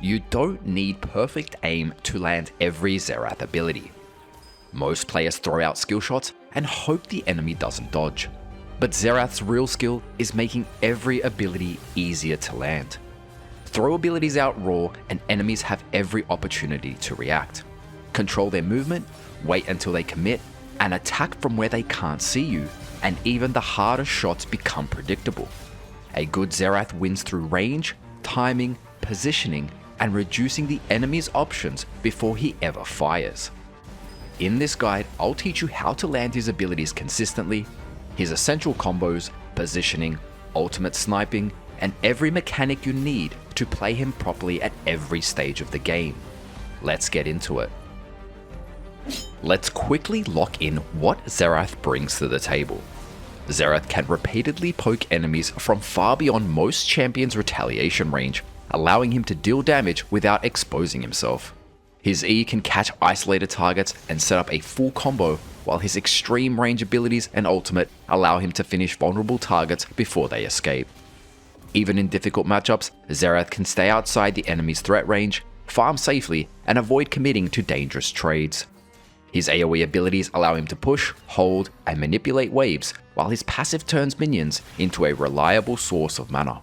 You don't need perfect aim to land every Xerath ability. Most players throw out skill shots and hope the enemy doesn't dodge. But Xerath's real skill is making every ability easier to land. Throw abilities out raw and enemies have every opportunity to react. Control their movement, wait until they commit, and attack from where they can't see you, and even the harder shots become predictable. A good Xerath wins through range, timing, positioning, and reducing the enemy's options before he ever fires. In this guide, I'll teach you how to land his abilities consistently, his essential combos, positioning, ultimate sniping, and every mechanic you need to play him properly at every stage of the game. Let's get into it. Let's quickly lock in what Xerath brings to the table. Xerath can repeatedly poke enemies from far beyond most champions' retaliation range, allowing him to deal damage without exposing himself. His E can catch isolated targets and set up a full combo, while his extreme range abilities and ultimate allow him to finish vulnerable targets before they escape. Even in difficult matchups, Xerath can stay outside the enemy's threat range, farm safely, and avoid committing to dangerous trades. His AoE abilities allow him to push, hold, and manipulate waves, while his passive turns minions into a reliable source of mana.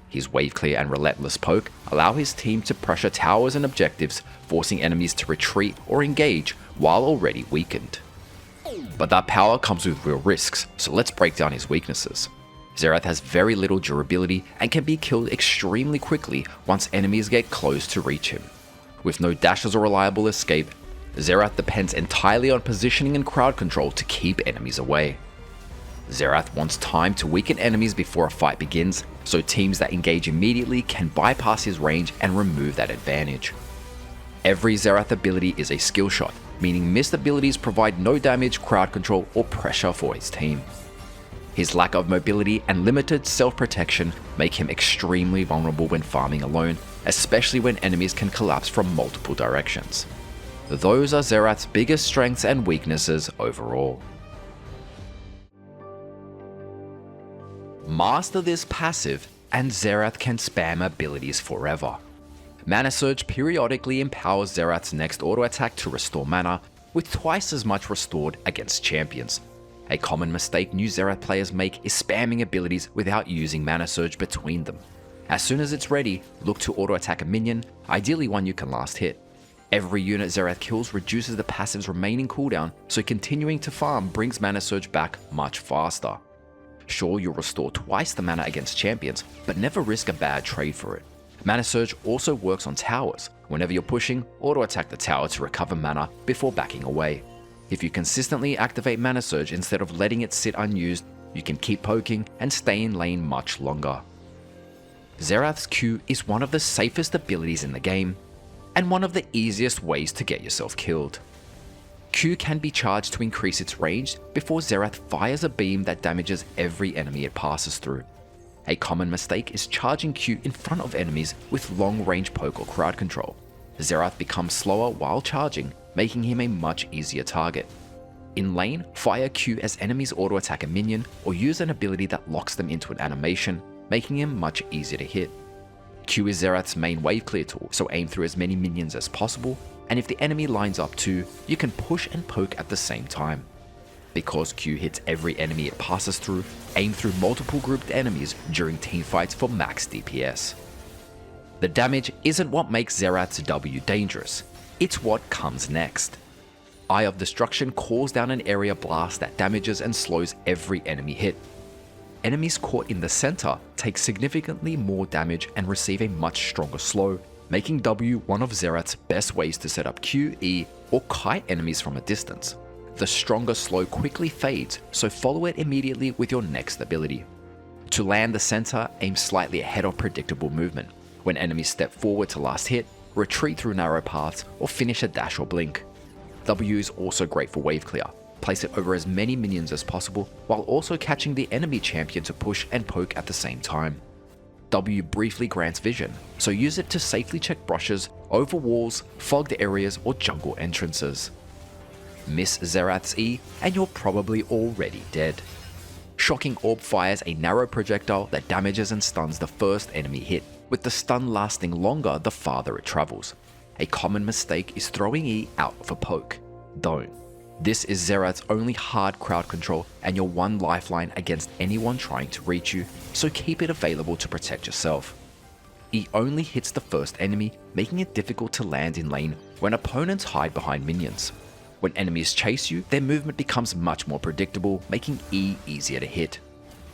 His wave clear and relentless poke allow his team to pressure towers and objectives, forcing enemies to retreat or engage while already weakened. But that power comes with real risks, so let's break down his weaknesses. Xerath has very little durability and can be killed extremely quickly once enemies get close to reach him. With no dashes or reliable escape, Xerath depends entirely on positioning and crowd control to keep enemies away. Xerath wants time to weaken enemies before a fight begins, so teams that engage immediately can bypass his range and remove that advantage. Every Xerath ability is a skill shot, meaning missed abilities provide no damage, crowd control, or pressure for his team. His lack of mobility and limited self-protection make him extremely vulnerable when farming alone, especially when enemies can collapse from multiple directions. Those are Xerath's biggest strengths and weaknesses overall. Master this passive and Xerath can spam abilities forever. Mana Surge periodically empowers Xerath's next auto attack to restore mana, with twice as much restored against champions. A common mistake new Xerath players make is spamming abilities without using Mana Surge between them. As soon as it's ready, look to auto attack a minion, ideally one you can last hit. Every unit Xerath kills reduces the passive's remaining cooldown, so continuing to farm brings Mana Surge back much faster. Sure, you'll restore twice the mana against champions, but never risk a bad trade for it. Mana Surge also works on towers. Whenever you're pushing, auto attack the tower to recover mana before backing away. If you consistently activate Mana Surge instead of letting it sit unused, you can keep poking and stay in lane much longer. Xerath's Q is one of the safest abilities in the game, and one of the easiest ways to get yourself killed. Q can be charged to increase its range before Xerath fires a beam that damages every enemy it passes through. A common mistake is charging Q in front of enemies with long range poke or crowd control. Xerath becomes slower while charging, making him a much easier target. In lane, fire Q as enemies auto attack a minion or use an ability that locks them into an animation, making him much easier to hit. Q is Xerath's main wave clear tool, so aim through as many minions as possible, and if the enemy lines up too, you can push and poke at the same time. Because Q hits every enemy it passes through, aim through multiple grouped enemies during teamfights for max DPS. The damage isn't what makes Xerath's W dangerous, it's what comes next. Eye of Destruction calls down an area blast that damages and slows every enemy hit. Enemies caught in the center take significantly more damage and receive a much stronger slow, making W one of Xerath's best ways to set up Q, E, or kite enemies from a distance. The stronger slow quickly fades, so follow it immediately with your next ability. To land the center, aim slightly ahead of predictable movement. When enemies step forward to last hit, retreat through narrow paths, or finish a dash or blink. W is also great for wave clear. Place it over as many minions as possible, while also catching the enemy champion to push and poke at the same time. W briefly grants vision, so use it to safely check brushes, over walls, fogged areas, or jungle entrances. Miss Xerath's E, and you're probably already dead. Shocking Orb fires a narrow projectile that damages and stuns the first enemy hit, with the stun lasting longer the farther it travels. A common mistake is throwing E out for poke. Don't. This is Xerath's only hard crowd control and your one lifeline against anyone trying to reach you, so keep it available to protect yourself. E only hits the first enemy, making it difficult to land in lane when opponents hide behind minions. When enemies chase you, their movement becomes much more predictable, making E easier to hit.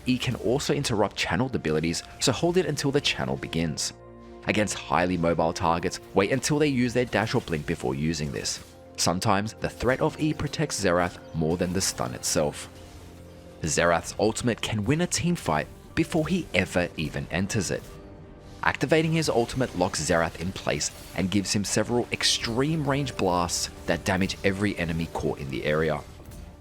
E can also interrupt channeled abilities, so hold it until the channel begins. Against highly mobile targets, wait until they use their dash or blink before using this. Sometimes the threat of E protects Xerath more than the stun itself. Xerath's ultimate can win a team fight before he ever even enters it. Activating his ultimate locks Xerath in place and gives him several extreme range blasts that damage every enemy caught in the area.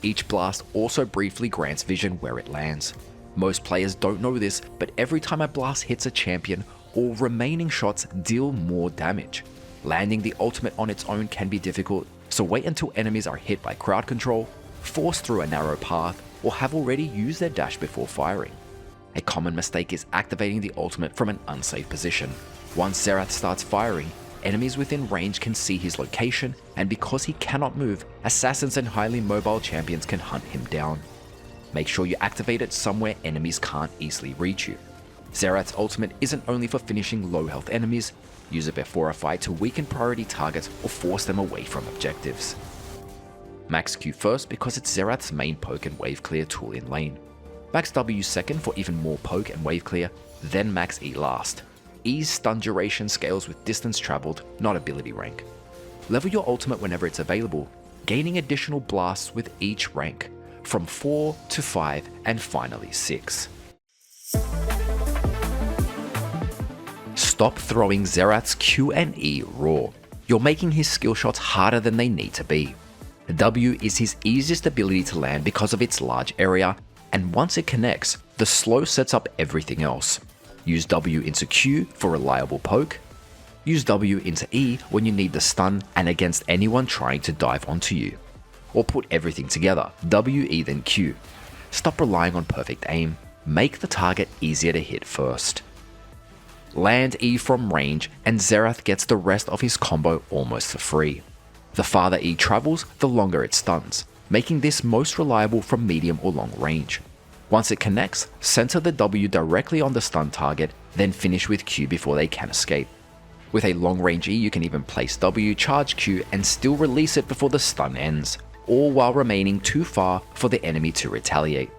Each blast also briefly grants vision where it lands. Most players don't know this, but every time a blast hits a champion, all remaining shots deal more damage. Landing the ultimate on its own can be difficult, so wait until enemies are hit by crowd control, forced through a narrow path, or have already used their dash before firing. A common mistake is activating the ultimate from an unsafe position. Once Xerath starts firing, enemies within range can see his location, and because he cannot move, assassins and highly mobile champions can hunt him down. Make sure you activate it somewhere enemies can't easily reach you. Xerath's ultimate isn't only for finishing low health enemies, use it before a fight to weaken priority targets or force them away from objectives. Max Q first because it's Xerath's main poke and wave clear tool in lane. Max W second for even more poke and wave clear, then Max E last. E's stun duration scales with distance traveled, not ability rank. Level your ultimate whenever it's available, gaining additional blasts with each rank, from 4 to 5 and finally 6. Stop throwing Xerath's Q and E raw. You're making his skill shots harder than they need to be. W is his easiest ability to land because of its large area, and once it connects, the slow sets up everything else. Use W into Q for reliable poke. Use W into E when you need the stun and against anyone trying to dive onto you. Or put everything together, W, E then Q. Stop relying on perfect aim. Make the target easier to hit first. Land E from range and Xerath gets the rest of his combo almost for free. The farther E travels, the longer it stuns, making this most reliable from medium or long range. Once it connects, center the W directly on the stun target, then finish with Q before they can escape. With a long range E, you can even place W, charge Q, and still release it before the stun ends, all while remaining too far for the enemy to retaliate.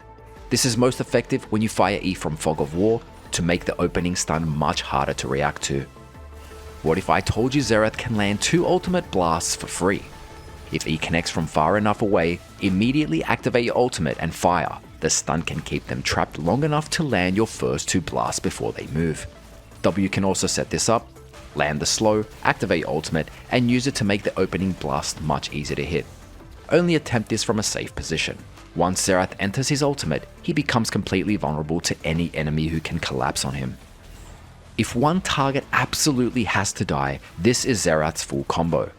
This is most effective when you fire E from Fog of War to make the opening stun much harder to react to. What if I told you Xerath can land 2 ultimate blasts for free? If E connects from far enough away, immediately activate your ultimate and fire. The stun can keep them trapped long enough to land your first 2 blasts before they move. W can also set this up, land the slow, activate your ultimate, and use it to make the opening blast much easier to hit. Only attempt this from a safe position. Once Xerath enters his ultimate, he becomes completely vulnerable to any enemy who can collapse on him. If one target absolutely has to die, this is Xerath's full combo.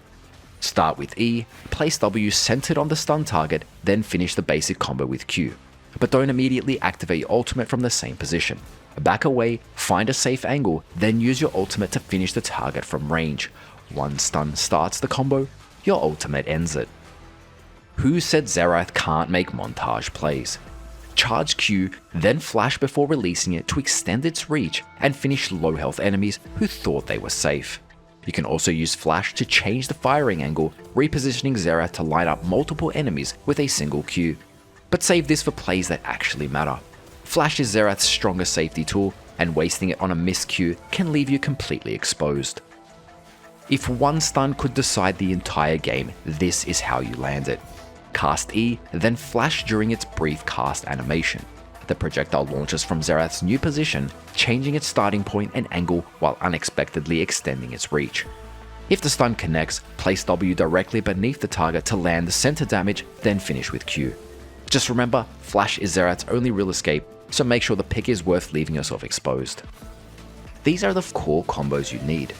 Start with E, place W centered on the stun target, then finish the basic combo with Q. But don't immediately activate your ultimate from the same position. Back away, find a safe angle, then use your ultimate to finish the target from range. One stun starts the combo, your ultimate ends it. Who said Xerath can't make montage plays? Charge Q, then flash before releasing it to extend its reach and finish low health enemies who thought they were safe. You can also use flash to change the firing angle, repositioning Xerath to line up multiple enemies with a single Q. But save this for plays that actually matter. Flash is Xerath's strongest safety tool, and wasting it on a missed Q can leave you completely exposed. If one stun could decide the entire game, this is how you land it. Cast E, then flash during its brief cast animation. The projectile launches from Xerath's new position, changing its starting point and angle while unexpectedly extending its reach. If the stun connects, place W directly beneath the target to land the center damage, then finish with Q. Just remember, flash is Xerath's only real escape, so make sure the pick is worth leaving yourself exposed. These are the core combos you need.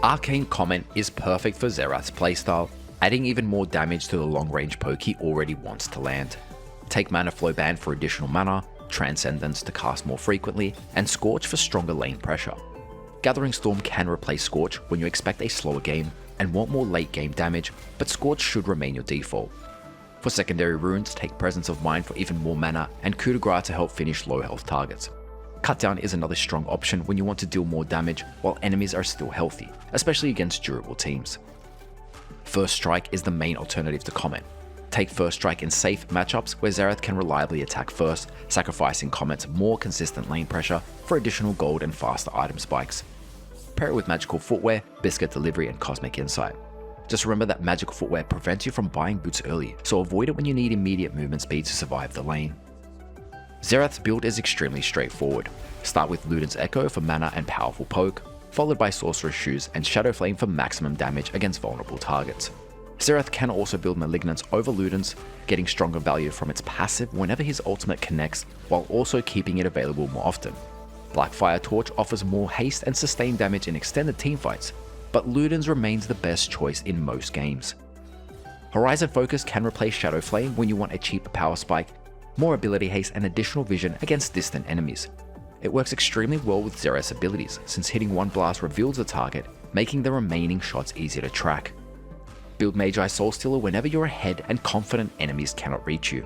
Arcane Comment is perfect for Xerath's playstyle, adding even more damage to the long range poke he already wants to land. Take Mana Flow Ban for additional mana, Transcendence to cast more frequently, and Scorch for stronger lane pressure. Gathering Storm can replace Scorch when you expect a slower game and want more late game damage, but Scorch should remain your default. For secondary runes, take Presence of Mind for even more mana and Coup de Grace to help finish low health targets. Cutdown is another strong option when you want to deal more damage while enemies are still healthy, especially against durable teams. First Strike is the main alternative to Comment. Take First Strike in safe matchups where Xerath can reliably attack first, sacrificing Comet's more consistent lane pressure for additional gold and faster item spikes. Pair it with Magical Footwear, Biscuit Delivery, and Cosmic Insight. Just remember that Magical Footwear prevents you from buying boots early, so avoid it when you need immediate movement speed to survive the lane. Xerath's build is extremely straightforward. Start with Luden's Echo for mana and powerful poke, followed by Sorcerer's Shoes and Shadow Flame for maximum damage against vulnerable targets. Xerath can also build Malignance over Luden's, getting stronger value from its passive whenever his ultimate connects, while also keeping it available more often. Blackfire Torch offers more haste and sustained damage in extended teamfights, but Luden's remains the best choice in most games. Horizon Focus can replace Shadow Flame when you want a cheap power spike, more ability haste and additional vision against distant enemies. It works extremely well with Xerath's abilities, since hitting one blast reveals the target, making the remaining shots easier to track. Build Magi Soulstealer whenever you're ahead and confident enemies cannot reach you.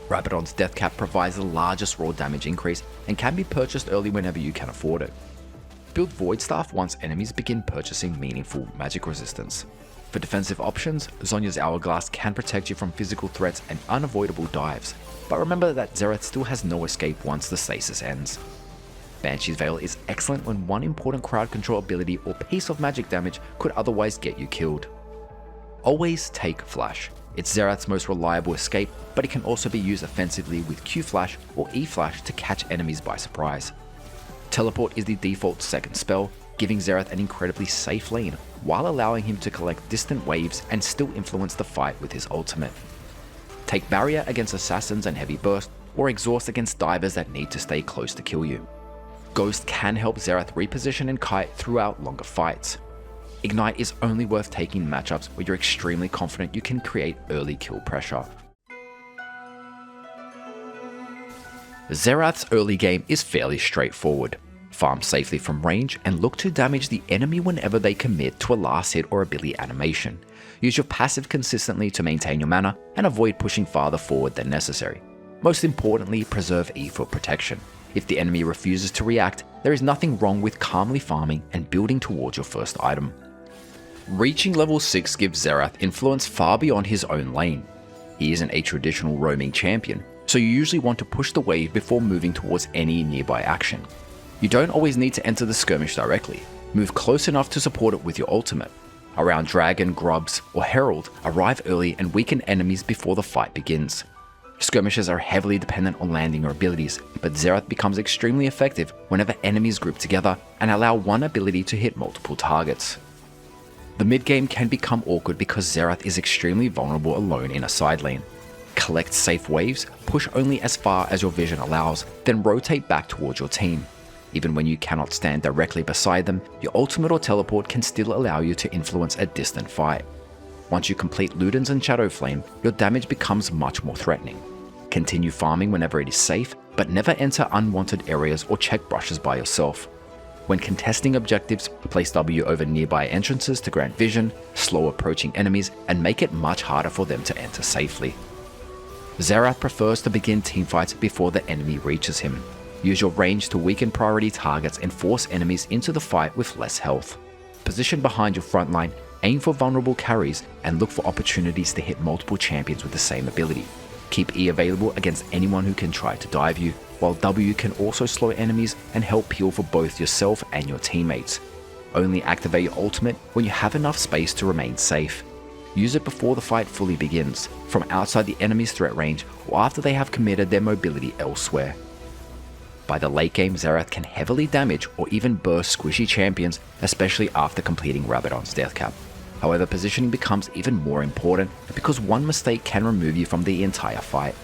Rabadon's Death Cap provides the largest raw damage increase and can be purchased early whenever you can afford it. Build Void Staff once enemies begin purchasing meaningful magic resistance. For defensive options, Zhonya's Hourglass can protect you from physical threats and unavoidable dives, but remember that Xerath still has no escape once the stasis ends. Banshee's Veil is excellent when one important crowd control ability or piece of magic damage could otherwise get you killed. Always take Flash. It's Xerath's most reliable escape, but it can also be used offensively with Q-Flash or E-Flash to catch enemies by surprise. Teleport is the default second spell, giving Xerath an incredibly safe lane, while allowing him to collect distant waves and still influence the fight with his ultimate. Take Barrier against Assassins and Heavy Burst, or Exhaust against divers that need to stay close to kill you. Ghost can help Xerath reposition and kite throughout longer fights. Ignite is only worth taking in matchups where you're extremely confident you can create early kill pressure. Xerath's early game is fairly straightforward. Farm safely from range and look to damage the enemy whenever they commit to a last hit or ability animation. Use your passive consistently to maintain your mana and avoid pushing farther forward than necessary. Most importantly, preserve E for protection. If the enemy refuses to react, there is nothing wrong with calmly farming and building towards your first item. Reaching level 6 gives Xerath influence far beyond his own lane. He isn't a traditional roaming champion, so you usually want to push the wave before moving towards any nearby action. You don't always need to enter the skirmish directly. Move close enough to support it with your ultimate. Around Dragon, Grubs, or Herald, arrive early and weaken enemies before the fight begins. Skirmishes are heavily dependent on landing your abilities, but Xerath becomes extremely effective whenever enemies group together and allow one ability to hit multiple targets. The mid-game can become awkward because Xerath is extremely vulnerable alone in a side lane. Collect safe waves, push only as far as your vision allows, then rotate back towards your team. Even when you cannot stand directly beside them, your ultimate or teleport can still allow you to influence a distant fight. Once you complete Luden's and Shadow Flame, your damage becomes much more threatening. Continue farming whenever it is safe, but never enter unwanted areas or check brushes by yourself. When contesting objectives, place W over nearby entrances to grant vision, slow approaching enemies, and make it much harder for them to enter safely. Xerath prefers to begin teamfights before the enemy reaches him. Use your range to weaken priority targets and force enemies into the fight with less health. Position behind your front line, aim for vulnerable carries, and look for opportunities to hit multiple champions with the same ability. Keep E available against anyone who can try to dive you, while W can also slow enemies and help heal for both yourself and your teammates. Only activate your ultimate when you have enough space to remain safe. Use it before the fight fully begins, from outside the enemy's threat range or after they have committed their mobility elsewhere. By the late game, Xerath can heavily damage or even burst squishy champions, especially after completing Rabadon's Death Cap. However, positioning becomes even more important because one mistake can remove you from the entire fight.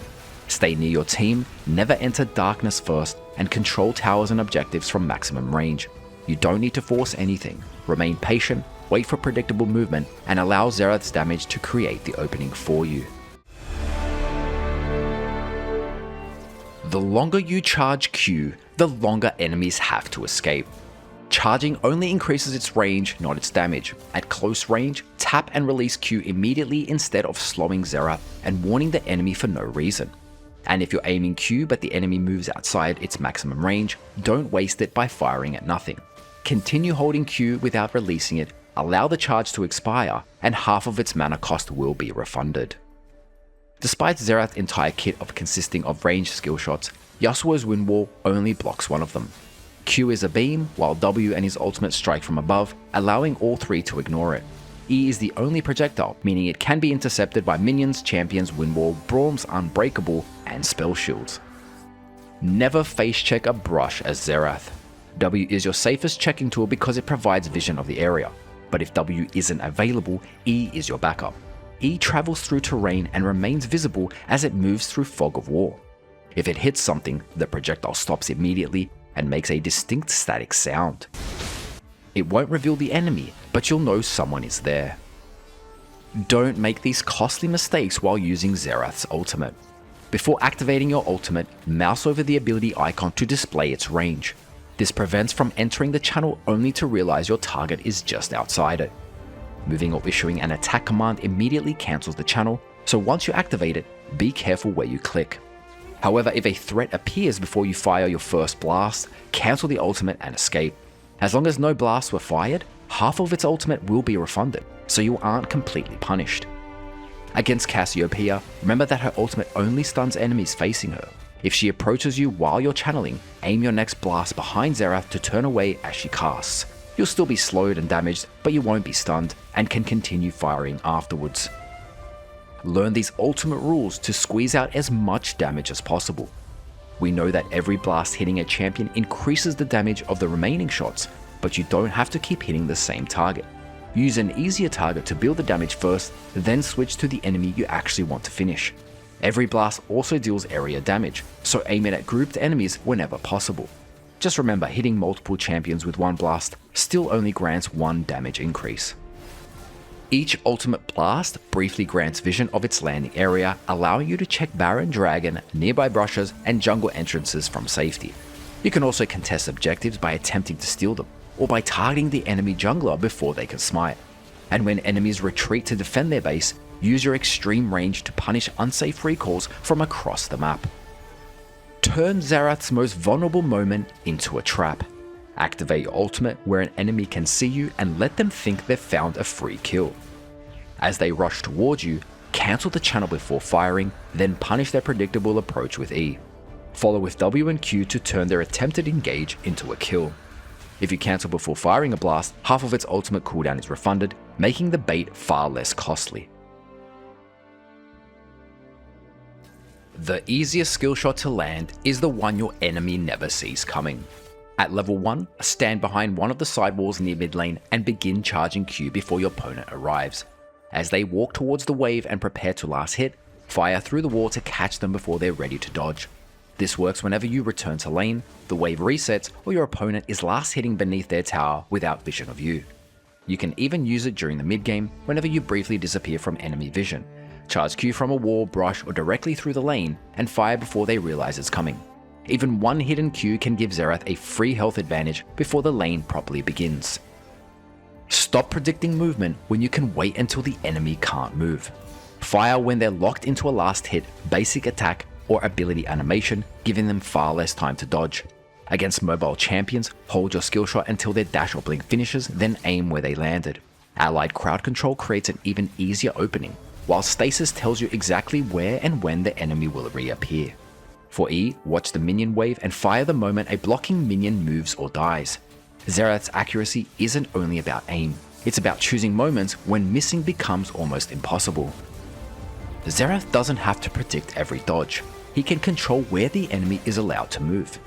Stay near your team, never enter darkness first, and control towers and objectives from maximum range. You don't need to force anything. Remain patient, wait for predictable movement, and allow Xerath's damage to create the opening for you. The longer you charge Q, the longer enemies have to escape. Charging only increases its range, not its damage. At close range, tap and release Q immediately instead of slowing Xerath and warning the enemy for no reason. And if you're aiming Q but the enemy moves outside its maximum range, don't waste it by firing at nothing. Continue holding Q without releasing it, allow the charge to expire, and half of its mana cost will be refunded. Despite Xerath's entire kit of consisting of ranged skill shots, Yasuo's Wind Wall only blocks one of them. Q is a beam, while W and his ultimate strike from above, allowing all three to ignore it. E is the only projectile, meaning it can be intercepted by minions, champions, Wind Wall, Braum's Unbreakable, and Spell Shields. Never face check a brush as Xerath. W is your safest checking tool because it provides vision of the area, but if W isn't available, E is your backup. E travels through terrain and remains visible as it moves through fog of war. If it hits something, the projectile stops immediately and makes a distinct static sound. It won't reveal the enemy, but you'll know someone is there. Don't make these costly mistakes while using Xerath's ultimate. Before activating your ultimate, mouse over the ability icon to display its range. This prevents from entering the channel only to realize your target is just outside it. Moving or issuing an attack command immediately cancels the channel, so once you activate it, be careful where you click. However, if a threat appears before you fire your first blast, cancel the ultimate and escape. As long as no blasts were fired, half of its ultimate will be refunded, so you aren't completely punished. Against Cassiopeia, remember that her ultimate only stuns enemies facing her. If she approaches you while you're channeling, aim your next blast behind Xerath to turn away as she casts. You'll still be slowed and damaged, but you won't be stunned, and can continue firing afterwards. Learn these ultimate rules to squeeze out as much damage as possible. We know that every blast hitting a champion increases the damage of the remaining shots, but you don't have to keep hitting the same target. Use an easier target to build the damage first, then switch to the enemy you actually want to finish. Every blast also deals area damage, so aim it at grouped enemies whenever possible. Just remember, hitting multiple champions with one blast still only grants one damage increase. Each ultimate blast briefly grants vision of its landing area, allowing you to check Baron Dragon, nearby brushes, and jungle entrances from safety. You can also contest objectives by attempting to steal them, or by targeting the enemy jungler before they can smite. And when enemies retreat to defend their base, use your extreme range to punish unsafe recalls from across the map. Turn Xerath's most vulnerable moment into a trap. Activate your ultimate where an enemy can see you and let them think they've found a free kill. As they rush towards you, cancel the channel before firing, then punish their predictable approach with E. Follow with W and Q to turn their attempted engage into a kill. If you cancel before firing a blast, half of its ultimate cooldown is refunded, making the bait far less costly. The easiest skill shot to land is the one your enemy never sees coming. At level 1, stand behind one of the sidewalls near mid lane and begin charging Q before your opponent arrives. As they walk towards the wave and prepare to last hit, fire through the wall to catch them before they're ready to dodge. This works whenever you return to lane, the wave resets, or your opponent is last hitting beneath their tower without vision of you. You can even use it during the mid game whenever you briefly disappear from enemy vision. Charge Q from a wall, brush, or directly through the lane, and fire before they realize it's coming. Even one hidden Q can give Xerath a free health advantage before the lane properly begins. Stop predicting movement when you can wait until the enemy can't move. Fire when they're locked into a last hit, basic attack, or ability animation, giving them far less time to dodge. Against mobile champions, hold your skill shot until their dash or blink finishes, then aim where they landed. Allied crowd control creates an even easier opening, while stasis tells you exactly where and when the enemy will reappear. For E, watch the minion wave and fire the moment a blocking minion moves or dies. Xerath's accuracy isn't only about aim, it's about choosing moments when missing becomes almost impossible. Xerath doesn't have to predict every dodge, he can control where the enemy is allowed to move.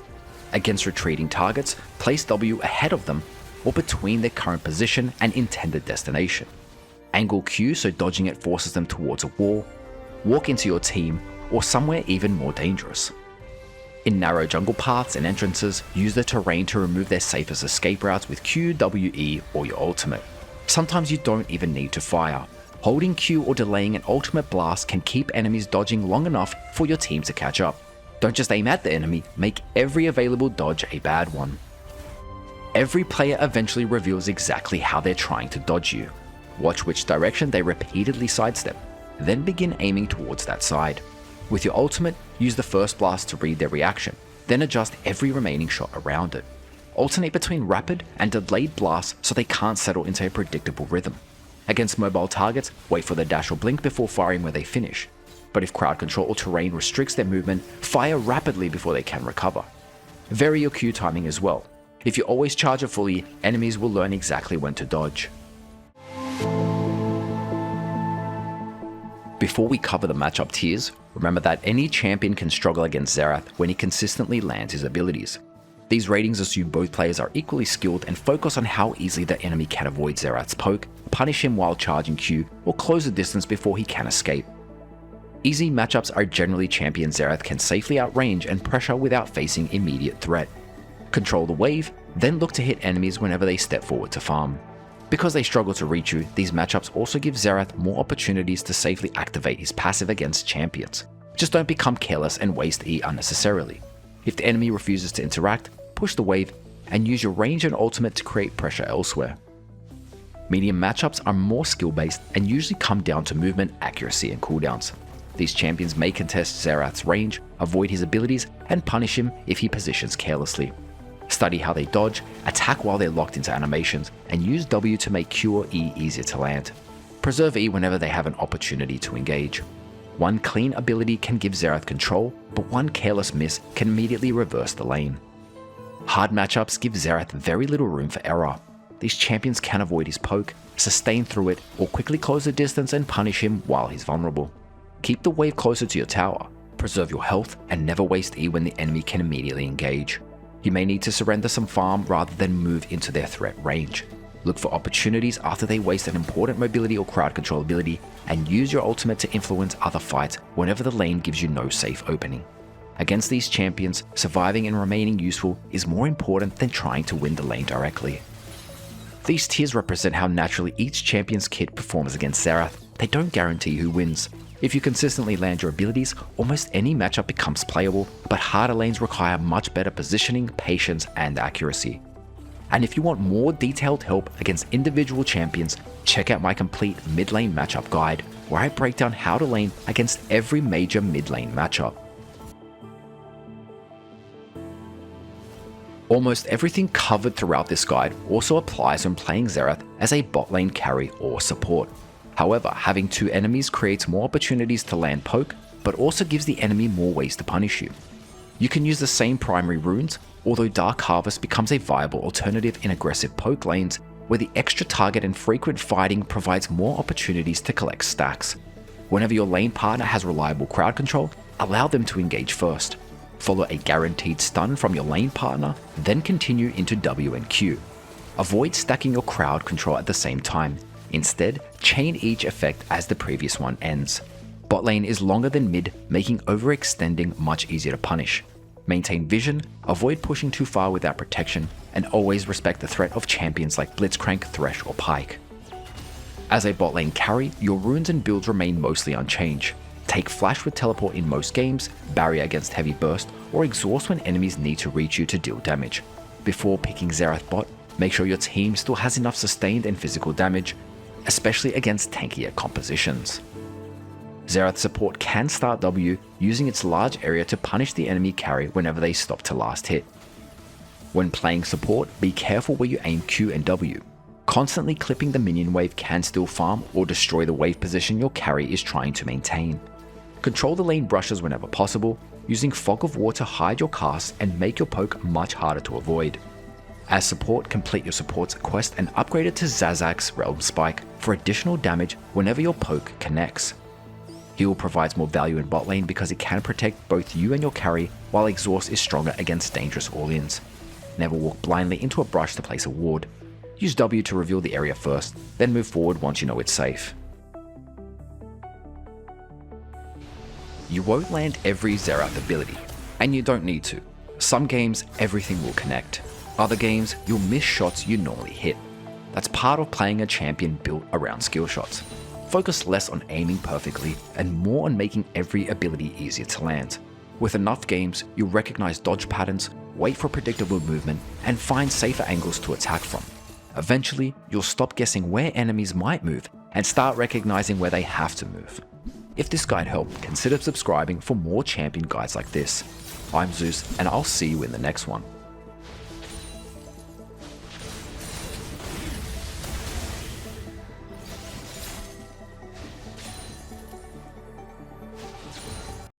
Against retreating targets, place W ahead of them or between their current position and intended destination. Angle Q so dodging it forces them towards a wall, walk into your team, or somewhere even more dangerous. In narrow jungle paths and entrances, use the terrain to remove their safest escape routes with Q, W, E, or your ultimate. Sometimes you don't even need to fire. Holding Q or delaying an ultimate blast can keep enemies dodging long enough for your team to catch up. Don't just aim at the enemy, make every available dodge a bad one. Every player eventually reveals exactly how they're trying to dodge you. Watch which direction they repeatedly sidestep, then begin aiming towards that side. With your ultimate, use the first blast to read their reaction, then adjust every remaining shot around it. Alternate between rapid and delayed blasts so they can't settle into a predictable rhythm. Against mobile targets, wait for the dash or blink before firing where they finish. But if crowd control or terrain restricts their movement, fire rapidly before they can recover. Vary your Q timing as well. If you always charge it fully, enemies will learn exactly when to dodge. Before we cover the matchup tiers, remember that any champion can struggle against Xerath when he consistently lands his abilities. These ratings assume both players are equally skilled and focus on how easily the enemy can avoid Xerath's poke, punish him while charging Q, or close the distance before he can escape. Easy matchups are generally champions Xerath can safely outrange and pressure without facing immediate threat. Control the wave, then look to hit enemies whenever they step forward to farm. Because they struggle to reach you, these matchups also give Xerath more opportunities to safely activate his passive against champions. Just don't become careless and waste E unnecessarily. If the enemy refuses to interact, push the wave and use your range and ultimate to create pressure elsewhere. Medium matchups are more skill-based and usually come down to movement, accuracy, and cooldowns. These champions may contest Xerath's range, avoid his abilities, and punish him if he positions carelessly. Study how they dodge, attack while they're locked into animations, and use W to make Q or E easier to land. Preserve E whenever they have an opportunity to engage. One clean ability can give Xerath control, but one careless miss can immediately reverse the lane. Hard matchups give Xerath very little room for error. These champions can avoid his poke, sustain through it, or quickly close the distance and punish him while he's vulnerable. Keep the wave closer to your tower, preserve your health, and never waste E when the enemy can immediately engage. You may need to surrender some farm rather than move into their threat range. Look for opportunities after they waste an important mobility or crowd control ability, and use your ultimate to influence other fights whenever the lane gives you no safe opening. Against these champions, surviving and remaining useful is more important than trying to win the lane directly. These tiers represent how naturally each champion's kit performs against Xerath. They don't guarantee who wins. If you consistently land your abilities, almost any matchup becomes playable, but harder lanes require much better positioning, patience, and accuracy. And if you want more detailed help against individual champions, check out my complete mid lane matchup guide, where I break down how to lane against every major mid lane matchup. Almost everything covered throughout this guide also applies when playing Xerath as a bot lane carry or support. However, having two enemies creates more opportunities to land poke, but also gives the enemy more ways to punish you. You can use the same primary runes, although Dark Harvest becomes a viable alternative in aggressive poke lanes, where the extra target and frequent fighting provides more opportunities to collect stacks. Whenever your lane partner has reliable crowd control, allow them to engage first. Follow a guaranteed stun from your lane partner, then continue into W and Q. Avoid stacking your crowd control at the same time. Instead, chain each effect as the previous one ends. Bot lane is longer than mid, making overextending much easier to punish. Maintain vision, avoid pushing too far without protection, and always respect the threat of champions like Blitzcrank, Thresh, or Pyke. As a bot lane carry, your runes and builds remain mostly unchanged. Take Flash with Teleport in most games, Barrier against Heavy Burst, or Exhaust when enemies need to reach you to deal damage. Before picking Xerath bot, make sure your team still has enough sustained and physical damage, especially against tankier compositions. Xerath support can start W using its large area to punish the enemy carry whenever they stop to last hit. When playing support, be careful where you aim Q and W. Constantly clipping the minion wave can steal farm or destroy the wave position your carry is trying to maintain. Control the lane brushes whenever possible, using Fog of War to hide your casts and make your poke much harder to avoid. As support, complete your support's quest and upgrade it to Zazak's Realm Spike for additional damage whenever your poke connects. Heal provides more value in bot lane because it can protect both you and your carry, while Exhaust is stronger against dangerous all-ins. Never walk blindly into a brush to place a ward. Use W to reveal the area first, then move forward once you know it's safe. You won't land every Xerath ability, and you don't need to. Some games, everything will connect. Other games, you'll miss shots you normally hit. That's part of playing a champion built around skill shots. Focus less on aiming perfectly and more on making every ability easier to land. With enough games, you'll recognize dodge patterns, wait for predictable movement, and find safer angles to attack from. Eventually, you'll stop guessing where enemies might move and start recognizing where they have to move. If this guide helped, consider subscribing for more champion guides like this. I'm Zeus, and I'll see you in the next one.